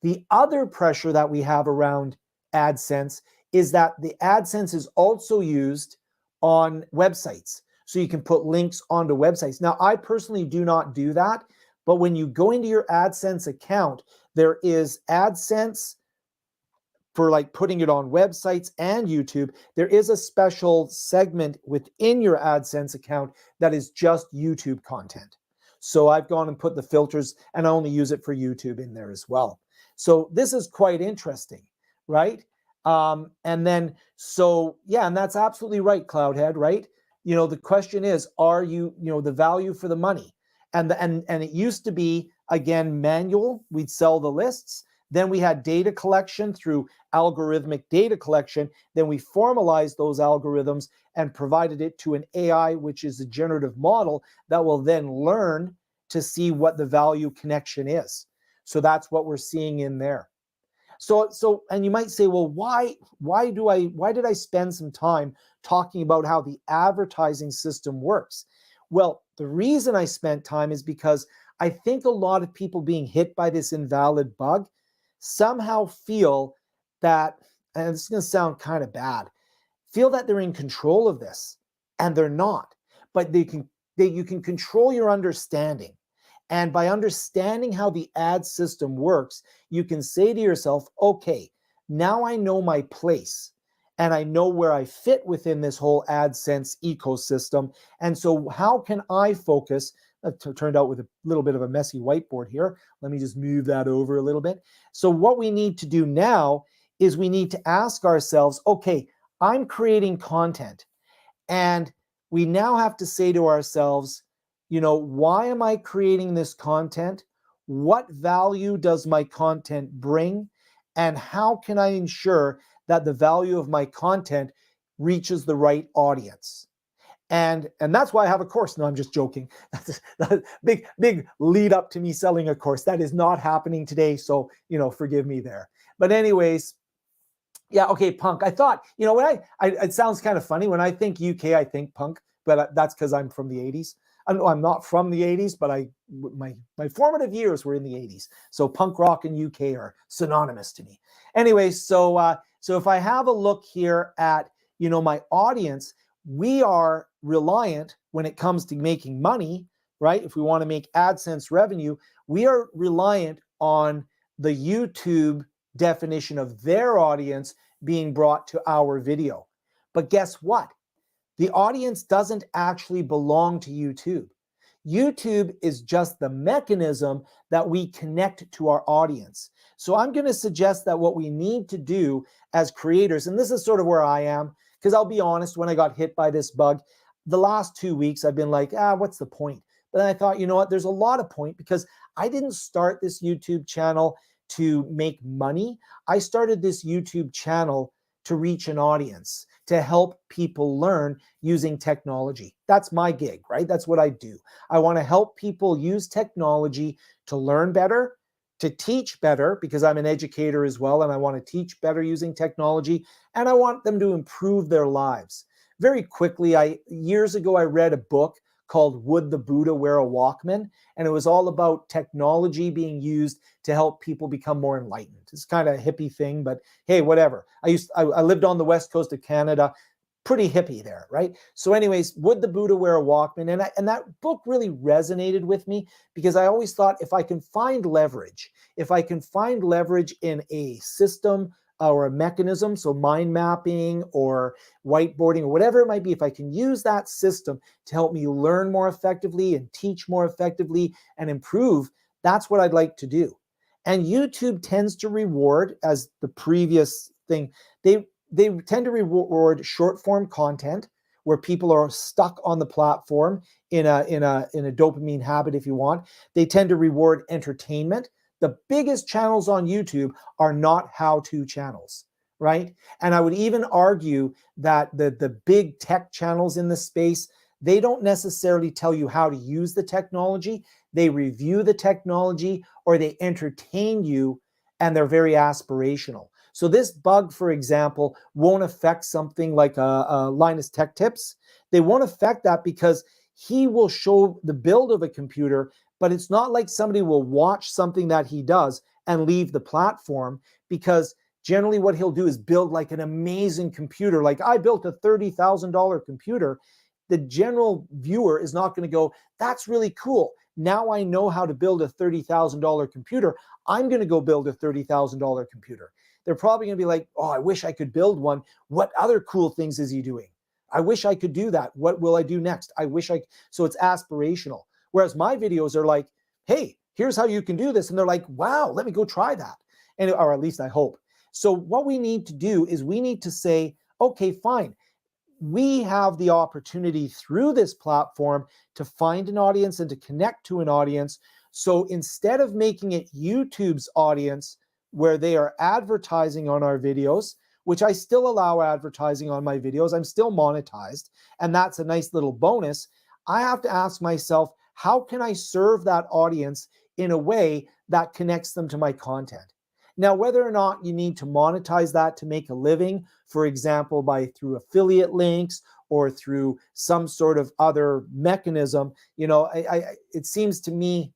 The other pressure that we have around AdSense is that the AdSense is also used on websites. So you can put links onto websites. Now, I personally do not do that, but when you go into your AdSense account, there is AdSense for like putting it on websites and YouTube. There is a special segment within your AdSense account that is just YouTube content. So I've gone and put the filters and I only use it for YouTube in there as well. So this is quite interesting, right? And then, so yeah, and that's absolutely right, Cloudhead, right? The question is, are you, the value for the money? And it used to be, again, manual. We'd sell the lists. Then we had data collection through algorithmic data collection. Then we formalized those algorithms and provided it to an AI, which is a generative model that will then learn to see what the value connection is. So that's what we're seeing in there. And you might say, well, why did I spend some time talking about how the advertising system works? Well, the reason I spent time is because I think a lot of people being hit by this invalid bug somehow feel that, and this is going to sound kind of bad, feel that they're in control of this, and they're not. But you can control your understanding. And by understanding how the ad system works, you can say to yourself, okay, now I know my place and I know where I fit within this whole AdSense ecosystem. And so how can I focus? Turned out with a little bit of a messy whiteboard here. Let me just move that over a little bit. So what we need to do now is we need to ask ourselves, okay, I'm creating content, and we now have to say to ourselves, why am I creating this content? What value does my content bring? And how can I ensure that the value of my content reaches the right audience? And that's why I have a course. No, I'm just joking. That's big lead up to me selling a course. That is not happening today. So, forgive me there. But anyways, yeah, okay, punk. I thought, when it sounds kind of funny. When I think UK, I think punk, but that's because I'm from the 80s. I'm not from the 80s, but my formative years were in the 80s. So punk rock and UK are synonymous to me. Anyway, so if I have a look here at, my audience, we are reliant when it comes to making money, right? If we want to make AdSense revenue, we are reliant on the YouTube definition of their audience being brought to our video. But guess what? The audience doesn't actually belong to YouTube. YouTube is just the mechanism that we connect to our audience. So I'm going to suggest that what we need to do as creators, and this is sort of where I am, because I'll be honest, when I got hit by this bug, the last 2 weeks I've been like, what's the point? But then I thought, you know what, there's a lot of point, because I didn't start this YouTube channel to make money. I started this YouTube channel to reach an audience, to help people learn using technology. That's my gig, right? That's what I do. I want to help people use technology to learn better, to teach better, because I'm an educator as well, and I want to teach better using technology, and I want them to improve their lives. Very quickly, years ago, I read a book called Would the Buddha Wear a Walkman? And it was all about technology being used to help people become more enlightened. It's kind of a hippie thing, but hey, whatever. I lived on the west coast of Canada, pretty hippie there, right? So anyways, Would the Buddha Wear a Walkman? And that book really resonated with me, because I always thought, if I can find leverage in a system or a mechanism, so mind mapping or whiteboarding or whatever it might be, if I can use that system to help me learn more effectively and teach more effectively and improve, that's what I'd like to do. And YouTube tends to reward, as the previous thing, they tend to reward short form content where people are stuck on the platform in a dopamine habit, if you want. They tend to reward entertainment. The biggest channels on YouTube are not how-to channels, right? And I would even argue that the big tech channels in this space, they don't necessarily tell you how to use the technology. They review the technology, or they entertain you, and they're very aspirational. So this bug, for example, won't affect something like Linus Tech Tips. They won't affect that, because he will show the build of a computer, but it's not like somebody will watch something that he does and leave the platform, because generally what he'll do is build like an amazing computer. Like, I built a $30,000 computer. The general viewer is not going to go, that's really cool. Now I know how to build a $30,000 computer. I'm going to go build a $30,000 computer. They're probably going to be like, oh, I wish I could build one. What other cool things is he doing? I wish I could do that. What will I do next? So it's aspirational. Whereas my videos are like, hey, here's how you can do this. And they're like, wow, let me go try that. Or at least I hope. So what we need to do is we need to say, okay, fine. We have the opportunity through this platform to find an audience and to connect to an audience. So instead of making it YouTube's audience, where they are advertising on our videos, which I still allow advertising on my videos, I'm still monetized, and that's a nice little bonus, I have to ask myself, how can I serve that audience in a way that connects them to my content? Now, whether or not you need to monetize that to make a living, for example, through affiliate links or through some sort of other mechanism, it seems to me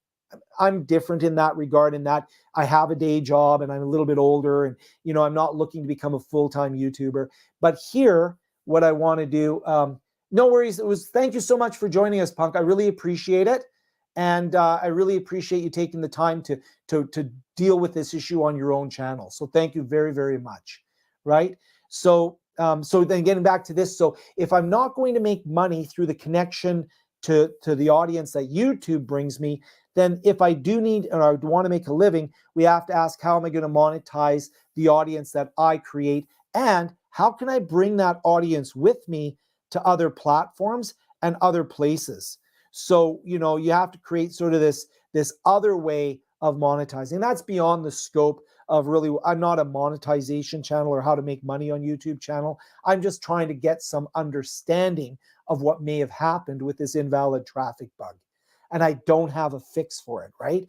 I'm different in that regard, in that I have a day job and I'm a little bit older, and I'm not looking to become a full-time YouTuber. But here, what I want to do, no worries. Thank you so much for joining us, Punk. I really appreciate it. And I really appreciate you taking the time to deal with this issue on your own channel. So thank you very, very much. Right. So then getting back to this. So if I'm not going to make money through the connection to the audience that YouTube brings me, then if I do need, or I want to make a living, we have to ask, how am I going to monetize the audience that I create? And how can I bring that audience with me to other platforms and other places? So, you have to create sort of this other way of monetizing. That's beyond the scope of really, I'm not a monetization channel or how to make money on YouTube channel. I'm just trying to get some understanding of what may have happened with this invalid traffic bug. And I don't have a fix for it, right?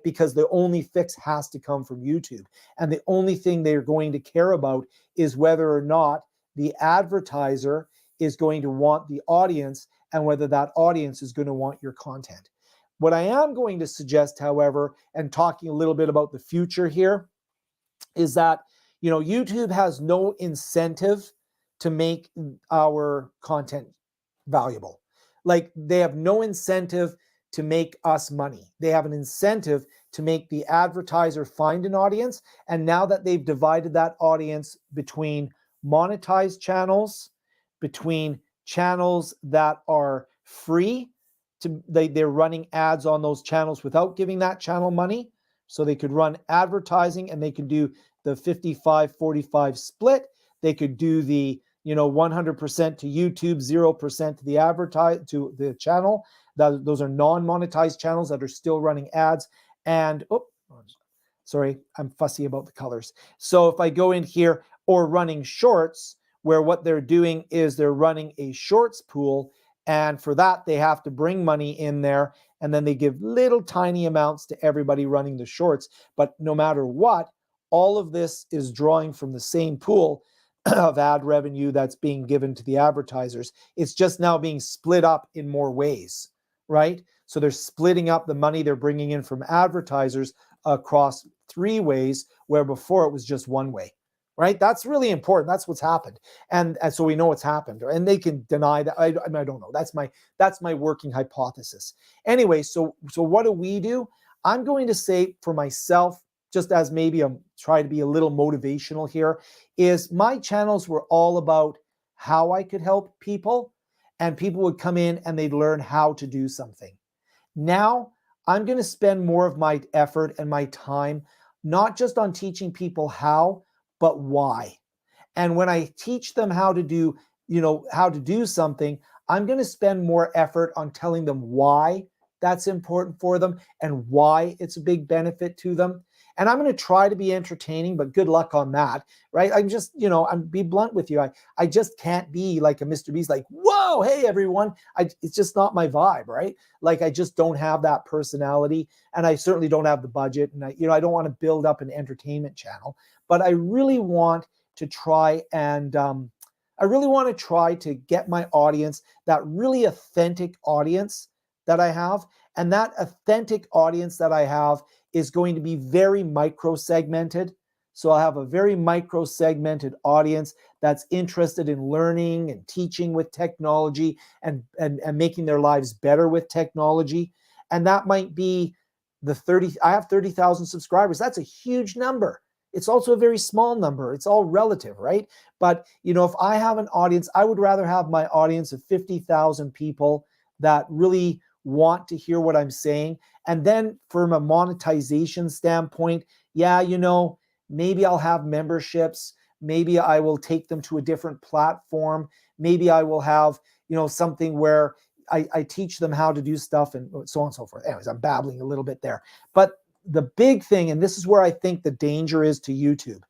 Because the only fix has to come from YouTube. And the only thing they're going to care about is whether or not the advertiser is going to want the audience and whether that audience is going to want your content. What I am going to suggest, however, and talking a little bit about the future here, is that, YouTube has no incentive to make our content valuable. Like, they have no incentive to make us money. They have an incentive to make the advertiser find an audience. And now that they've divided that audience between monetized channels, between channels that are free, they're running ads on those channels without giving that channel money. So they could run advertising and they could do the 55-45 split. They could do the 100% to YouTube, 0% to the channel. Those are non-monetized channels that are still running ads. And sorry, I'm fussy about the colors. So if I go in here, or running shorts, where what they're doing is they're running a shorts pool, and for that they have to bring money in there, and then they give little tiny amounts to everybody running the shorts. But no matter what, all of this is drawing from the same pool of ad revenue that's being given to the advertisers. It's just now being split up in more ways, right? So they're splitting up the money they're bringing in from advertisers across 3 ways, where before it was just 1 way, right? That's really important. That's what's happened. And so we know what's happened, and they can deny that. I don't know. That's my working hypothesis. Anyway, so what do? I'm going to say for myself, just as maybe I'm trying to be a little motivational here, is my channels were all about how I could help people, and people would come in and they'd learn how to do something. Now, I'm going to spend more of my effort and my time, not just on teaching people how, but why. And when I teach them how to do, something, I'm going to spend more effort on telling them why that's important for them and why it's a big benefit to them. And I'm going to try to be entertaining, but good luck on that, right? I'm just, I'm be blunt with you. I just can't be like a Mr. Beast, like, whoa, hey, everyone. It's just not my vibe, right? Like, I just don't have that personality, and I certainly don't have the budget. And I don't want to build up an entertainment channel, but I really want to try and, to get my audience, that really authentic audience that I have. And that authentic audience that I have is going to be very micro-segmented. So I'll have a very micro-segmented audience that's interested in learning and teaching with technology and making their lives better with technology. And that might be I have 30,000 subscribers. That's a huge number. It's also a very small number. It's all relative, right? But, if I have an audience, I would rather have my audience of 50,000 people that really want to hear what I'm saying. And then from a monetization standpoint, maybe I'll have memberships. Maybe I will take them to a different platform. Maybe I will have, something where I teach them how to do stuff and so on and so forth. Anyways, I'm babbling a little bit there. But the big thing, and this is where I think the danger is to YouTube.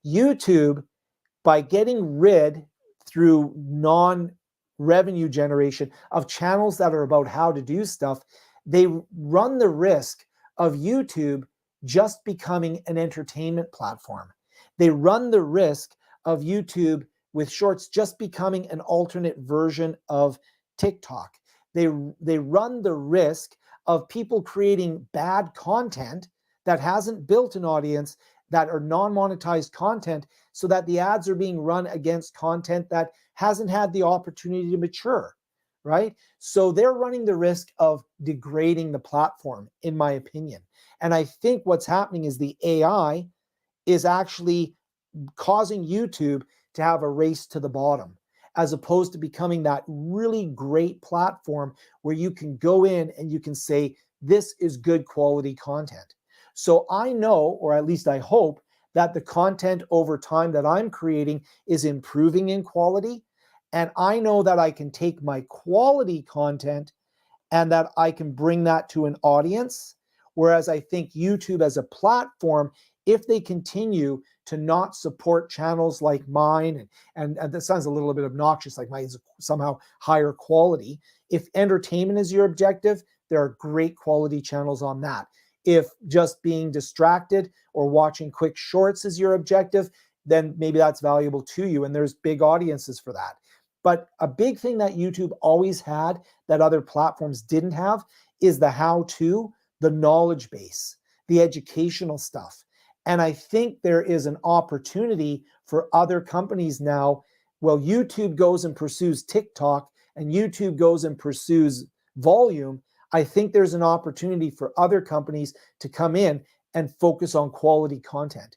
YouTube, by getting rid through non-revenue generation of channels that are about how to do stuff, they run the risk of YouTube just becoming an entertainment platform. They run the risk of YouTube with Shorts just becoming an alternate version of TikTok. They run the risk of people creating bad content that hasn't built an audience, that are non-monetized content, so that the ads are being run against content that hasn't had the opportunity to mature, right? So they're running the risk of degrading the platform, in my opinion. And I think what's happening is the AI is actually causing YouTube to have a race to the bottom, as opposed to becoming that really great platform where you can go in and you can say, this is good quality content. So I know, or at least I hope, that the content over time that I'm creating is improving in quality. And I know that I can take my quality content and that I can bring that to an audience. Whereas I think YouTube as a platform, if they continue to not support channels like mine, and that sounds a little bit obnoxious, like mine is somehow higher quality. If entertainment is your objective, there are great quality channels on that. If just being distracted or watching quick shorts is your objective, then maybe that's valuable to you, and there's big audiences for that. But a big thing that YouTube always had that other platforms didn't have is the how-to, the knowledge base, the educational stuff. And I think there is an opportunity for other companies now. Well, YouTube goes and pursues TikTok and YouTube goes and pursues volume. I think there's an opportunity for other companies to come in and focus on quality content.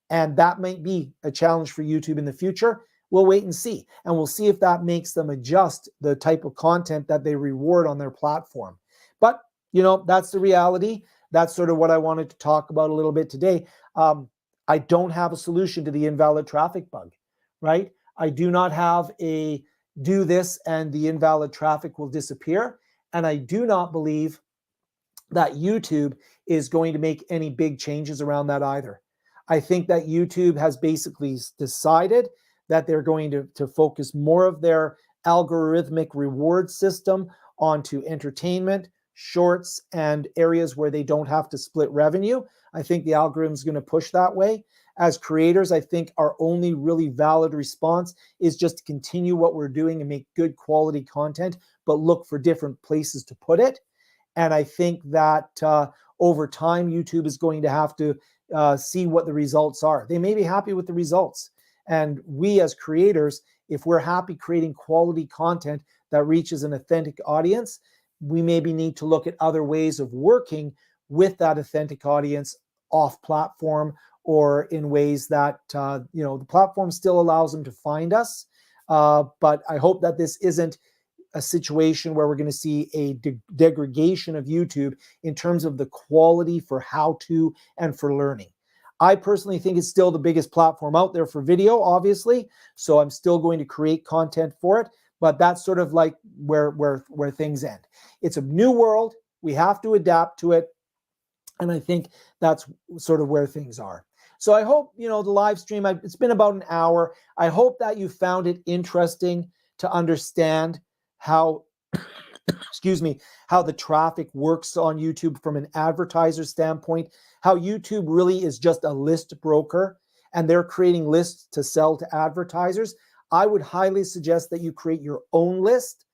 And that might be a challenge for YouTube in the future. We'll wait and see. And we'll see if that makes them adjust the type of content that they reward on their platform. But, you know, that's the reality. That's sort of what I wanted to talk about a little bit today. I don't have a solution to the invalid traffic bug, right? I do not have a do this and the invalid traffic will disappear. And I do not believe that YouTube is going to make any big changes around that either. I think that YouTube has basically decided that they're going to focus more of their algorithmic reward system onto entertainment, shorts, and areas where they don't have to split revenue. I think the algorithm is going to push that way. As creators, I think our only really valid response is just to continue what we're doing and make good quality content, but look for different places to put it. And I think that over time, YouTube is going to have to see what the results are. They may be happy with the results. And we as creators, if we're happy creating quality content that reaches an authentic audience, we maybe need to look at other ways of working with that authentic audience off platform, or in ways that, the platform still allows them to find us. But I hope that this isn't a situation where we're going to see a degradation of YouTube in terms of the quality for how-to and for learning. I personally think it's still the biggest platform out there for video, obviously. So I'm still going to create content for it. But that's sort of like where things end. It's a new world. We have to adapt to it. And I think that's sort of where things are. So I hope, the live stream, it's been about an hour. I hope that you found it interesting to understand how, how the traffic works on YouTube from an advertiser standpoint, how YouTube really is just a list broker and they're creating lists to sell to advertisers. I would highly suggest that you create your own list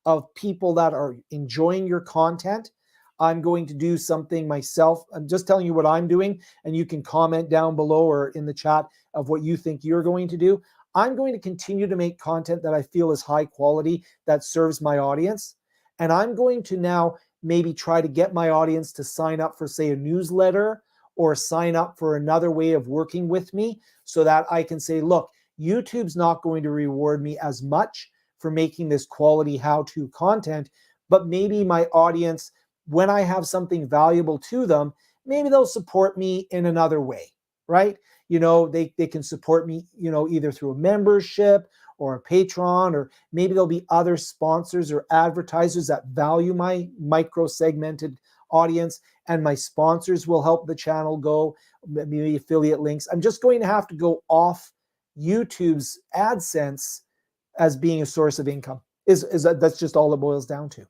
of people that are enjoying your content. I'm going to do something myself. I'm just telling you what I'm doing, and you can comment down below or in the chat of what you think you're going to do. I'm going to continue to make content that I feel is high quality, that serves my audience. And I'm going to now maybe try to get my audience to sign up for, say, a newsletter or sign up for another way of working with me so that I can say, look, YouTube's not going to reward me as much for making this quality how-to content, but maybe my audience, when I have something valuable to them, maybe they'll support me in another way, right? They can support me, either through a membership or a Patreon, or maybe there'll be other sponsors or advertisers that value my micro-segmented audience, and my sponsors will help the channel go, maybe affiliate links. I'm just going to have to go off YouTube's AdSense as being a source of income. That's just all it boils down to.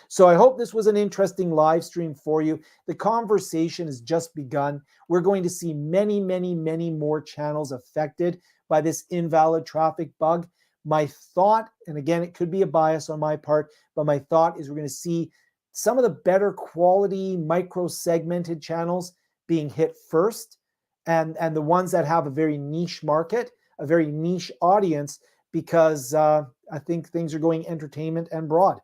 So I hope this was an interesting live stream for you. The conversation has just begun. We're going to see many, many, many more channels affected by this invalid traffic bug. My thought, and again, it could be a bias on my part, but my thought is we're going to see some of the better quality micro-segmented channels being hit first, and the ones that have a very niche market, a very niche audience, because I think things are going entertainment and broad.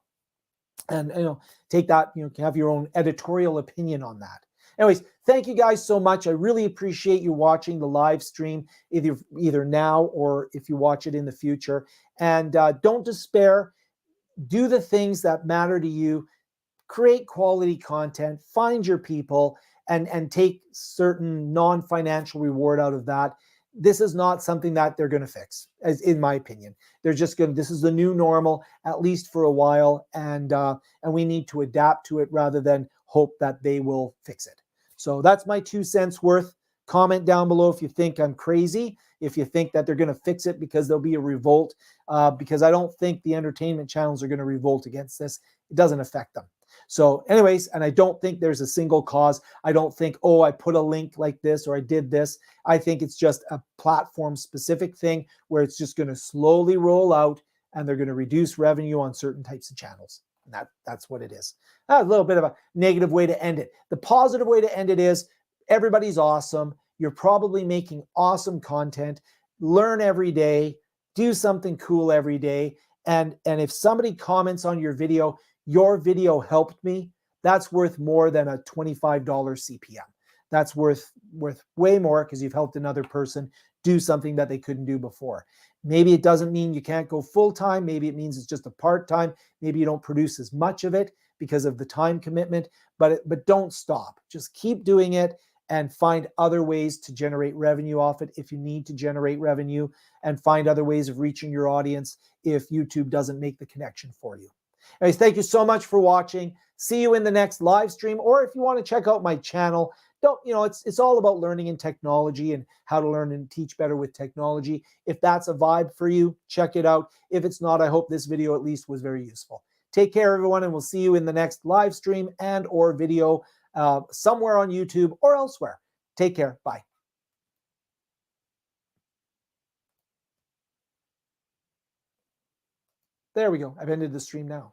And take that, have your own editorial opinion on that. Anyways, thank you guys so much. I really appreciate you watching the live stream, either now or if you watch it in the future. And don't despair. Do the things that matter to you. Create quality content, find your people, and take certain non-financial reward out of that. This is not something that they're going to fix, as in my opinion. They're just going to, this is the new normal, at least for a while, and we need to adapt to it rather than hope that they will fix it. So that's my 2 cents worth. Comment down below if you think I'm crazy, if you think that they're going to fix it because there'll be a revolt, because I don't think the entertainment channels are going to revolt against this. It doesn't affect them. So anyways, and I don't think there's a single cause. I don't think, oh, I put a link like this or I did this. I think it's just a platform specific thing where it's just going to slowly roll out and they're going to reduce revenue on certain types of channels. And that's what it is. A little bit of a negative way to end it. The positive way to end it is everybody's awesome. You're probably making awesome content. Learn every day. Do something cool every day. And if somebody comments on your video helped me, that's worth more than a $25 CPM. That's worth way more because you've helped another person do something that they couldn't do before. Maybe it doesn't mean you can't go full-time. Maybe it means it's just a part-time. Maybe you don't produce as much of it because of the time commitment, but don't stop. Just keep doing it and find other ways to generate revenue off it if you need to generate revenue, and find other ways of reaching your audience if YouTube doesn't make the connection for you. Anyways, thank you so much for watching. See you in the next live stream, or if you want to check out my channel, it's all about learning in technology and how to learn and teach better with technology. If that's a vibe for you, check it out. If it's not, I hope this video at least was very useful. Take care, everyone, and we'll see you in the next live stream and or video somewhere on YouTube or elsewhere. Take care. Bye. There we go. I've ended the stream now.